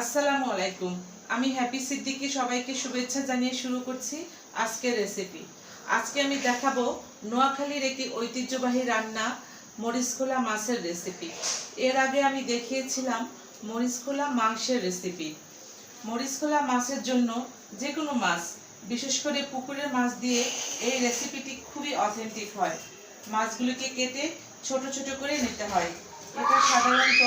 আসসালামু আলাইকুম। আমি হ্যাপি সিদ্দিকি সবাইকে শুভেচ্ছা জানিয়ে শুরু করছি আজকের রেসিপি। আজকে আমি দেখাবো নোয়াখালীর একটি ঐতিহ্যবাহী রান্না মরিচ খোলা মাছের রেসিপি। এর আগে আমি দেখিয়েছিলাম মরিচ খোলা মাংসের রেসিপি। মরিচ খোলা মাছের জন্য যে কোনো মাছ, বিশেষ করে পুকুরের মাছ দিয়ে এই রেসিপিটি খুবই অথেন্টিক হয়। মাছগুলোকে কেটে ছোট ছোট করে নিতে হয়। এটা সাধারণত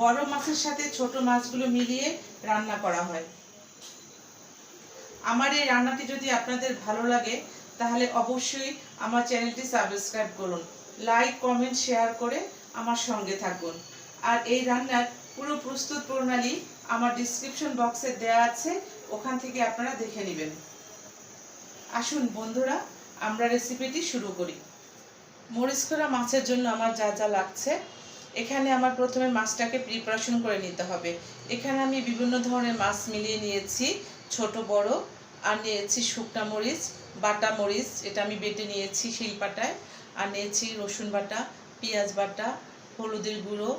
বড় মাছের সাথে ছোট মাছগুলো মিলিয়ে রান্না করা হয়। আমার এই রান্নাটি যদি আপনাদের ভালো লাগে তাহলে অবশ্যই আমার চ্যানেলটি সাবস্ক্রাইব করুন, লাইক কমেন্ট শেয়ার করে আমার সঙ্গে থাকুন। আর এই রান্নার পুরো প্রস্তুত প্রণালী আমার ডিসক্রিপশন বক্সে দেওয়া আছে, ওখান থেকে আপনারা দেখে নেবেন। আসুন বন্ধুরা, আমরা রেসিপিটি শুরু করি। মরিচ খোলা মাছের জন্য আমার যা যা লাগছে, এখানে আমার প্রথমে মাছটাকে প্রিপারেশন করে নিতে হবে। এখানে আমি বিভিন্ন ধরনের মাছ মিলিয়ে নিয়েছি, ছোট বড়, আর নিয়েছি শুকনা মরিচ, বাটা মরিচ, এটা আমি বেটে নিয়েছি শিলপাটায়, আর নিয়েছি রসুন বাটা, পেঁয়াজ বাটা, হলুদের গুঁড়ো,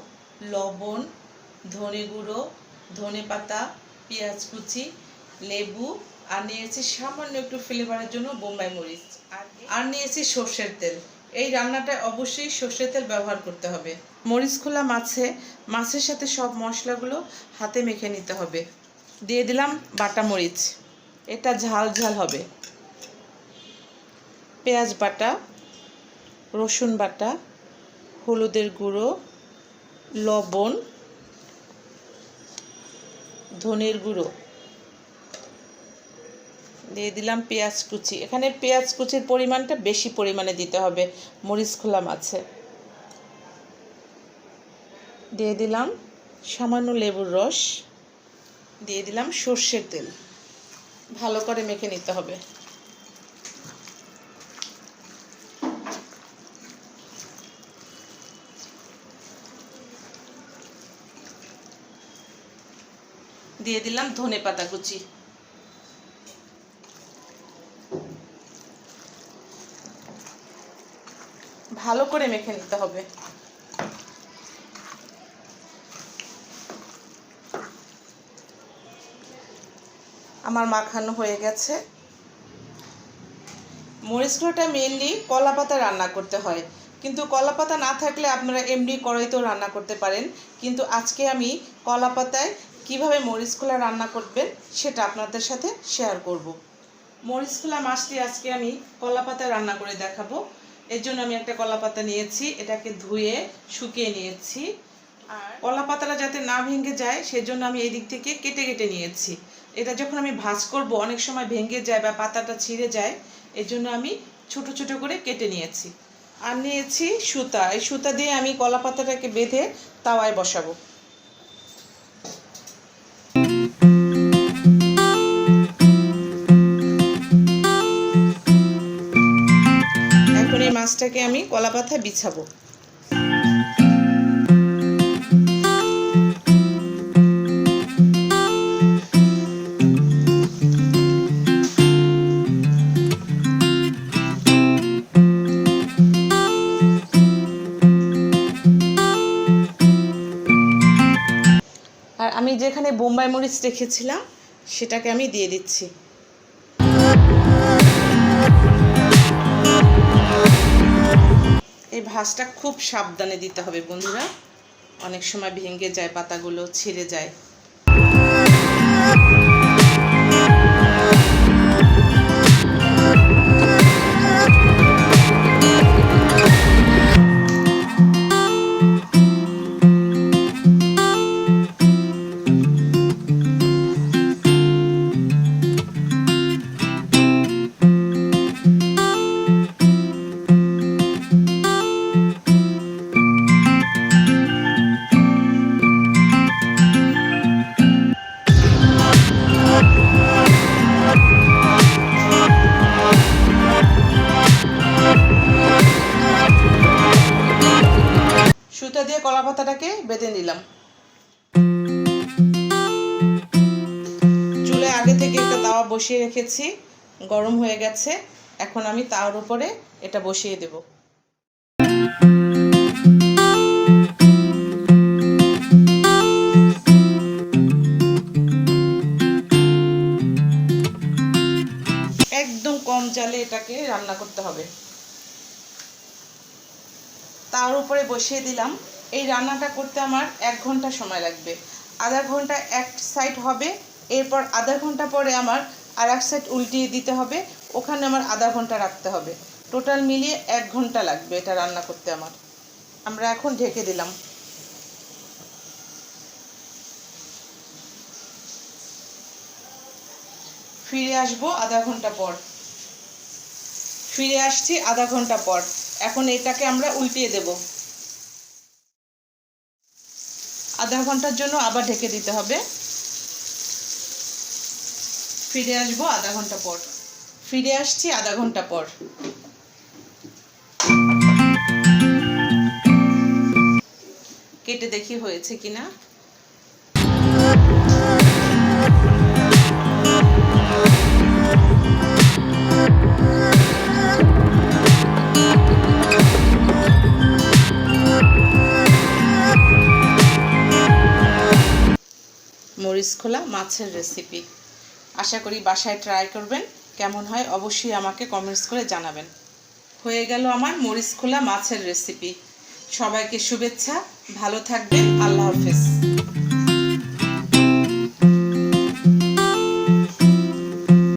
লবণ, ধনে গুঁড়ো, ধনে পাতা, পেঁয়াজ কুচি, লেবু, আর নিয়েছি সামান্য একটু ফ্লেভারের জন্য বোম্বাই মরিচ, আর নিয়েছি সর্ষের তেল। এই রান্নাটায় অবশ্যই সর্ষের তেল ব্যবহার করতে হবে। মরিচ খোলা মাছের সাথে সব মশলাগুলো হাতে মেখে নিতে হবে। দিয়ে দিলাম বাটা মরিচ, এটা ঝাল ঝাল হবে। পেঁয়াজ বাটা, রসুন বাটা, হলুদের গুঁড়ো, লবণ, ধনের গুঁড়ো, দিয়ে দিলাম পেঁয়াজ কুচি। এখানে পেঁয়াজ কুচির পরিমাণটা বেশি পরিমাণে দিতে হবে মরিচ খোলা মাছে। দিয়ে দিলাম সামান্য লেবুর রস, দিয়ে দিলাম সর্ষের তেল। ভালো করে মেখে নিতে হবে। দিয়ে দিলাম ধনে পাতা কুচি। ভালো করে মেখে নিতে হবে। আমার মাখানো হয়ে গেছে। মরিচ খোলাটা মেনলি কলা পাতা রান্না করতে হয়, কিন্তু কলা পাতা না থাকলে আপনারা এমনি কড়াইতেও রান্না করতে পারেন। কিন্তু আজকে আমি কলা পাতায় কীভাবে মরিচ খোলা রান্না করবেন সেটা আপনাদের সাথে শেয়ার করব। মরিচ খোলা মাছটি আজকে আমি কলা পাতায় রান্না করে দেখাবো। এর জন্য আমি একটা কলা পাতা নিয়েছি, এটাকে ধুয়ে শুকিয়ে নিয়েছি। আর কলা পাতাটা যাতে না ভেঙে যায় সেজন্য আমি এই দিক থেকে কেটে কেটে নিয়েছি। এটা যখন আমি ভাজ করব অনেক সময় ভেঙে যায় বা পাতাটা ছিঁড়ে যায়, এর জন্য আমি ছোট ছোট করে কেটে নিয়েছি। আর নিয়েছি সুতা, এই সুতা দিয়ে আমি কলা পাতাটাকে বেঁধে তাওয়ায় বসাবো। এখন এই মাছটাকে আমি কলা পাতায় বিছাবো। আর আমি যেখানে বোম্বাই মরিচ রেখেছিলাম সেটাকে আমি দিয়ে দিচ্ছি। এই ভাঁজটা খুব সাবধানে দিতে হবে বন্ধুরা, অনেক সময় ভেঙে যায়, পাতাগুলো ছিঁড়ে যায়। সুতা দিয়ে কলা পাতাটাকে বেঁধে নিলাম। চুলায় আগে থেকে একটা তাওয়া বসিয়ে রেখেছি, গরম হয়ে গেছে। এখন আমি তাওয়ার উপরে এটা বসিয়ে দেব। তাওয়ার উপরে বসিয়ে দিলাম। এই রান্নাটা করতে আমার 1 ঘন্টা সময় লাগবে। আধা ঘন্টা এক সাইড হবে, এরপর আধা ঘন্টা পরে আমার আর এক সাইড উল্টিয়ে দিতে হবে, ওখানে আমার আধা ঘন্টা রাখতে হবে। টোটাল মিলিয়ে 1 ঘন্টা লাগবে এটা রান্না করতে আমার। আমরা এখন ঢেকে দিলাম। ফিরে আসবো আধা ঘন্টা পর। ফিরে আসছি আধা ঘন্টা পর। এখন এটাকে আমরা উল্টিয়ে দেব। আধা ঘন্টার জন্য আবার ঢেকে দিতে হবে। ফিরে আসবো আধা ঘন্টা পর। ফিরে আসছি আধা ঘন্টা পর। কেটে দেখি হয়েছে কিনা। মরিচ খোলা মাছের রেসিপি। আশা করি বাসায় ট্রাই করবেন। কেমন হয় অবশ্যই আমাকে কমেন্টস করে জানাবেন। হয়ে গেল আমার মরিচ খোলা মাছের রেসিপি। সবাইকে শুভেচ্ছা, ভালো থাকবেন, আল্লাহ হাফেজ।